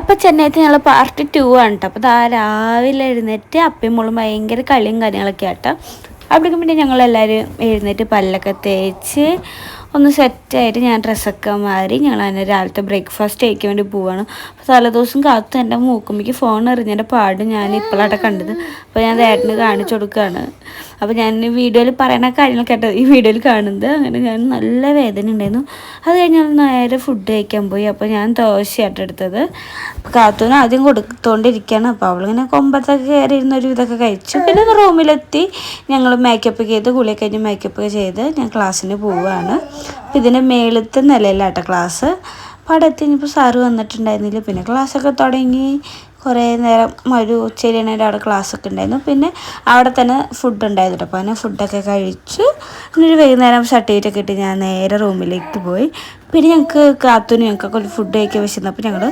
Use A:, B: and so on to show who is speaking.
A: അപ്പോൾ ചെന്നൈത്ത് ഞങ്ങൾ പാർട്ട് 2 ആണ് കേട്ടോ. അപ്പോൾ രാവിലെ എഴുന്നേറ്റ് അപ്പയും മോളും ഭയങ്കര കളിയും കാര്യങ്ങളൊക്കെ ആട്ടോ. അപ്പോഴേക്കും പിന്നെ ഞങ്ങളെല്ലാവരും എഴുന്നേറ്റ് പല്ലൊക്കെ തേച്ച് ഒന്ന് സെറ്റായിട്ട് ഞാൻ ഡ്രസ്സൊക്കെ മാറി ഞങ്ങൾ അതിന് രാവിലത്തെ ബ്രേക്ക്ഫാസ്റ്റ് കഴിക്കാൻ വേണ്ടി പോവുകയാണ്. അപ്പോൾ തലേദിവസം കാത്തു എൻ്റെ മൂക്കുമ്പിക്ക് ഫോൺ എറിഞ്ഞതിൻ്റെ പാട് ഞാൻ ഇപ്പോഴാണ് കണ്ടത്. അപ്പോൾ ഞാൻ ഏട്ടന് കാണിച്ചു കൊടുക്കുകയാണ്. അപ്പോൾ ഞാൻ വീഡിയോയിൽ പറയുന്ന കാര്യങ്ങളൊക്കെ ആയിട്ട് ഈ വീഡിയോയിൽ കാണുന്നത്. അങ്ങനെ ഞാൻ നല്ല വേദന ഉണ്ടായിരുന്നു. അത് കഴിഞ്ഞ് നേരെ ഫുഡ് കഴിക്കാൻ പോയി. അപ്പോൾ ഞാൻ ദോശയായിട്ട് എടുത്തത്. അപ്പോൾ കാത്തുവിന് ആദ്യം കൊടുത്തുകൊണ്ടിരിക്കുകയാണ്. അപ്പോൾ അവളിങ്ങനെ കൊമ്പത്തൊക്കെ കയറി ഇരുന്നൊരു ഇതൊക്കെ കഴിച്ചു. പിന്നെ റൂമിലെത്തി ഞങ്ങൾ മേക്കപ്പ് ചെയ്ത് കുളിയൊക്കെ കഴിഞ്ഞ് മേക്കപ്പ് ചെയ്ത് ഞാൻ ക്ലാസ്സിന് പോവുകയാണ്. അപ്പോൾ ഇതിൻ്റെ മേളത്തെ നിലയിലാട്ടോ ക്ലാസ്. അപ്പോൾ അവിടെ എത്തിയപ്പോൾ സാറ് വന്നിട്ടുണ്ടായിരുന്നില്ല. പിന്നെ ക്ലാസ്സൊക്കെ തുടങ്ങി കുറേ നേരം ഒരു ഉച്ചയിലേണേരം അവിടെ ക്ലാസ്സൊക്കെ ഉണ്ടായിരുന്നു. പിന്നെ അവിടെ തന്നെ ഫുഡ് ഉണ്ടായിരുന്നു. അപ്പോൾ അങ്ങനെ ഫുഡൊക്കെ കഴിച്ചു. പിന്നെ വൈകുന്നേരം സർട്ടിഫിക്കറ്റ് കിട്ടി ഞാൻ നേരെ റൂമിലേക്ക് പോയി. പിന്നെ ഞങ്ങൾക്ക് കാത്തുനിന്ന് ഞങ്ങൾക്കൊക്കെ ഒരു ഫുഡ് കഴിക്കാൻ വിശന്നപ്പോൾ ഞങ്ങൾ